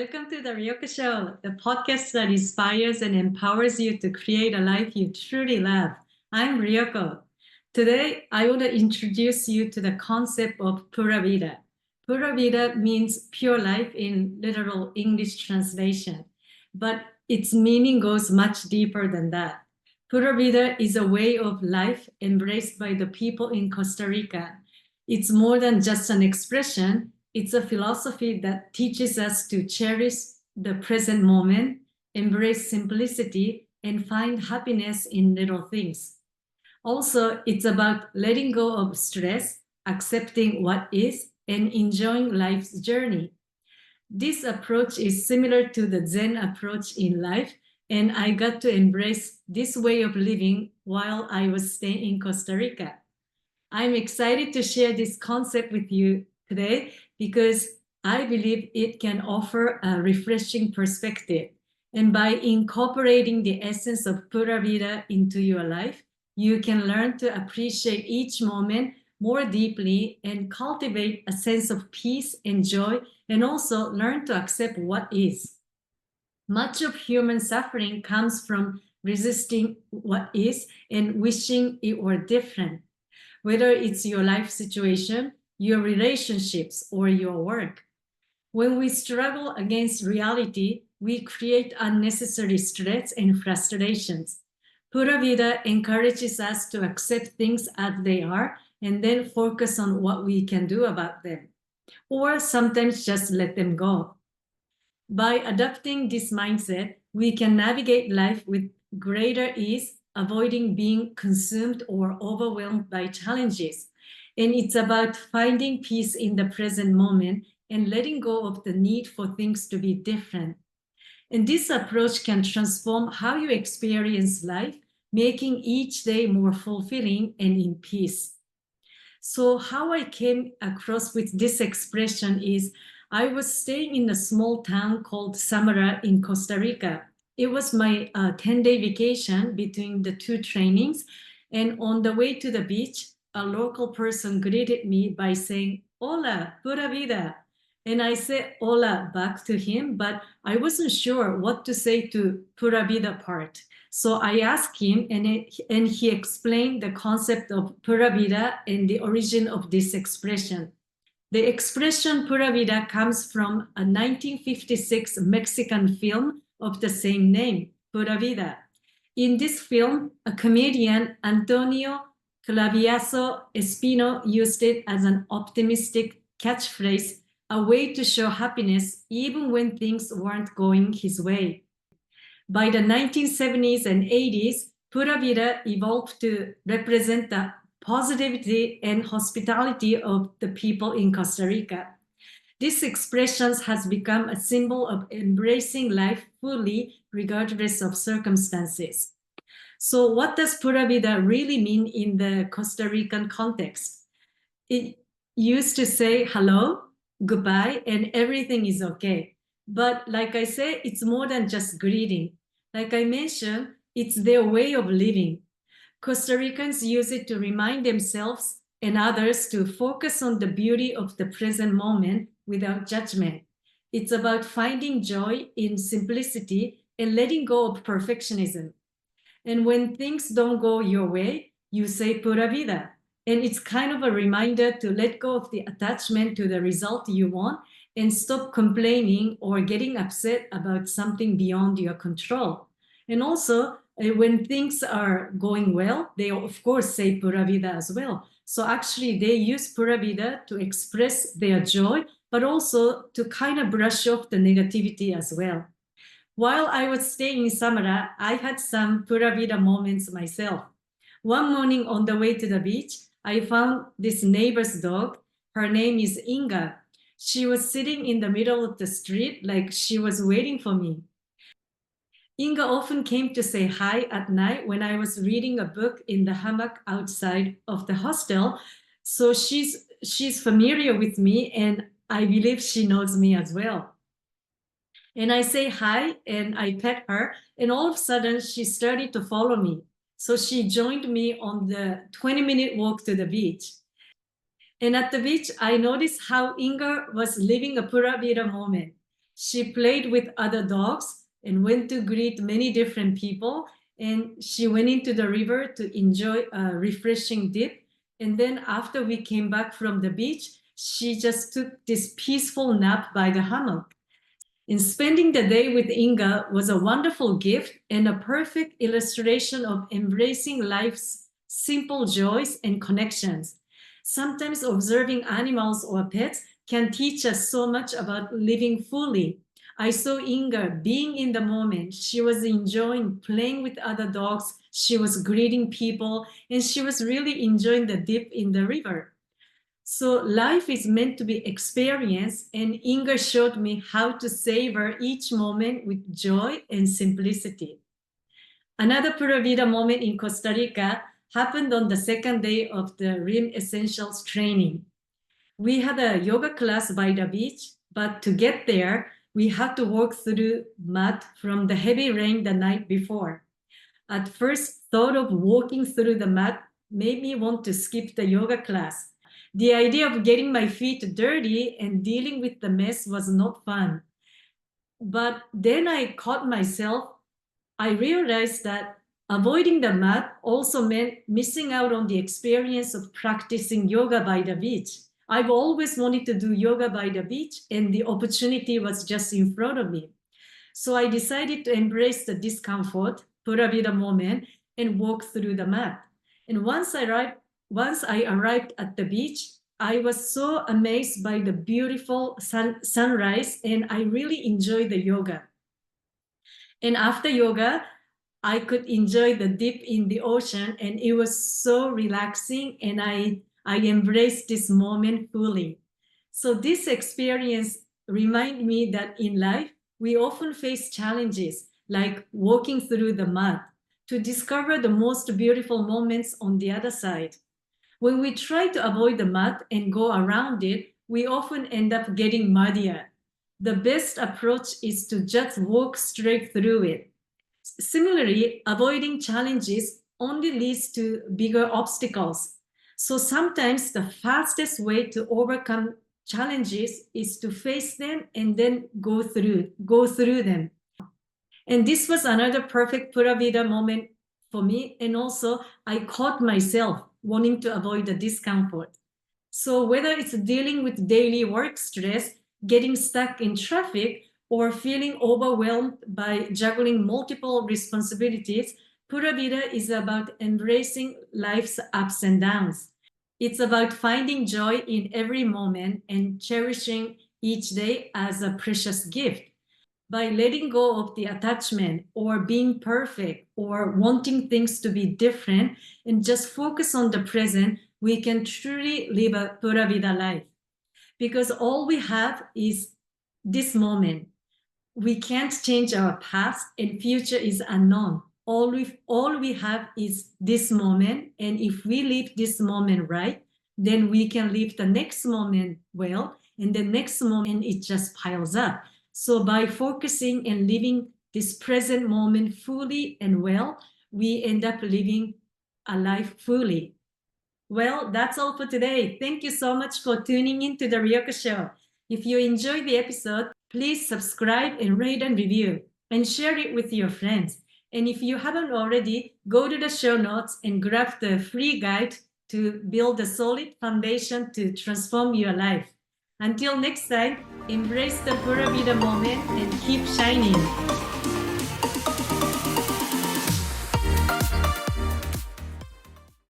Welcome to the Ryoko Show, the podcast that inspires and empowers you to create a life you truly love. I'm Ryoko. Today, I want to introduce you to the concept of Pura Vida. Pura Vida means pure life in literal English translation, but its meaning goes much deeper than that. Pura Vida is a way of life embraced by the people in Costa Rica. It's more than just an expression. It's a philosophy that teaches us to cherish the present moment, embrace simplicity, and find happiness in little things. Also, it's about letting go of stress, accepting what is, and enjoying life's journey. This approach is similar to the Zen approach in life, and I got to embrace this way of living while I was staying in Costa Rica. I'm excited to share this concept with you today because I believe it can offer a refreshing perspective. And by incorporating the essence of Pura Vida into your life, you can learn to appreciate each moment more deeply and cultivate a sense of peace and joy, and also learn to accept what is. Much of human suffering comes from resisting what is and wishing it were different. Whether it's your life situation, your relationships, or your work. When we struggle against reality, we create unnecessary stress and frustrations. Pura Vida encourages us to accept things as they are and then focus on what we can do about them, or sometimes just let them go. By adopting this mindset, we can navigate life with greater ease, avoiding being consumed or overwhelmed by challenges. And it's about finding peace in the present moment and letting go of the need for things to be different. And this approach can transform how you experience life, making each day more fulfilling and in peace. So how I came across with this expression is I was staying in a small town called Samara in Costa Rica. It was my 10-day vacation between the two trainings. And on the way to the beach, a local person greeted me by saying, "Hola, pura vida." And I said hola back to him, but I wasn't sure what to say to pura vida part. So I asked him, and he explained the concept of pura vida and the origin of this expression. The expression pura vida comes from a 1956 Mexican film of the same name, Pura Vida. In this film, a comedian, Antonio Claviaso Espino, used it as an optimistic catchphrase, a way to show happiness even when things weren't going his way. By the 1970s and 80s, Pura Vida evolved to represent the positivity and hospitality of the people in Costa Rica. This expression has become a symbol of embracing life fully, regardless of circumstances. So what does Pura Vida really mean in the Costa Rican context? It used to say hello, goodbye, and everything is okay. But like I say, it's more than just greeting. Like I mentioned, it's their way of living. Costa Ricans use it to remind themselves and others to focus on the beauty of the present moment without judgment. It's about finding joy in simplicity and letting go of perfectionism. And when things don't go your way, you say Pura Vida. And it's kind of a reminder to let go of the attachment to the result you want and stop complaining or getting upset about something beyond your control. And also, when things are going well, they of course say Pura Vida as well. So actually, they use Pura Vida to express their joy, but also to kind of brush off the negativity as well. While I was staying in Samara, I had some Pura Vida moments myself. One morning on the way to the beach, I found this neighbor's dog. Her name is Inga. She was sitting in the middle of the street like she was waiting for me. Inga often came to say hi at night when I was reading a book in the hammock outside of the hostel. So she's familiar with me, and I believe she knows me as well. And I say hi and I pet her, and all of a sudden she started to follow me. So she joined me on the 20-minute walk to the beach. And at the beach, I noticed how Inga was living a Pura Vida moment. She played with other dogs and went to greet many different people. And she went into the river to enjoy a refreshing dip. And then after we came back from the beach, she just took this peaceful nap by the hammock. And spending the day with Inga was a wonderful gift and a perfect illustration of embracing life's simple joys and connections. Sometimes observing animals or pets can teach us so much about living fully. I saw Inga being in the moment. She was enjoying playing with other dogs. She was greeting people, and she was really enjoying the dip in the river. So life is meant to be experienced, and Inga showed me how to savor each moment with joy and simplicity. Another Pura Vida moment in Costa Rica happened on the second day of the RIM Essentials training. We had a yoga class by the beach, but to get there, we had to walk through mud from the heavy rain the night before. At first, thought of walking through the mud made me want to skip the yoga class. The idea of getting my feet dirty and dealing with the mess was not fun. But then I caught myself. I realized that avoiding the mud also meant missing out on the experience of practicing yoga by the beach. I've always wanted to do yoga by the beach, and the opportunity was just in front of me. So I decided to embrace the discomfort, Pura Vida moment, and walk through the mud. And once I arrived at the beach, I was so amazed by the beautiful sunrise, and I really enjoyed the yoga. And after yoga, I could enjoy the dip in the ocean, and it was so relaxing, and I embraced this moment fully. So this experience reminded me that in life, we often face challenges like walking through the mud to discover the most beautiful moments on the other side. When we try to avoid the mud and go around it, we often end up getting muddier. The best approach is to just walk straight through it. Similarly, avoiding challenges only leads to bigger obstacles. So sometimes the fastest way to overcome challenges is to face them and then go through them. And this was another perfect Pura Vida moment for me. And also, I caught myself wanting to avoid the discomfort. So whether it's dealing with daily work stress, getting stuck in traffic, or feeling overwhelmed by juggling multiple responsibilities, Pura Vida is about embracing life's ups and downs. It's about finding joy in every moment and cherishing each day as a precious gift. By letting go of the attachment or being perfect or wanting things to be different and just focus on the present, we can truly live a Pura Vida life. Because all we have is this moment. We can't change our past, and future is unknown. All we have is this moment, and if we live this moment right, then we can live the next moment well, and the next moment it just piles up. So by focusing and living this present moment fully and well, we end up living a life fully. Well, that's all for today. Thank you so much for tuning in to the Ryoko Show. If you enjoyed the episode, please subscribe and rate and review and share it with your friends. And if you haven't already, go to the show notes and grab the free guide to build a solid foundation to transform your life. Until next time, embrace the Pura Vida moment and keep shining.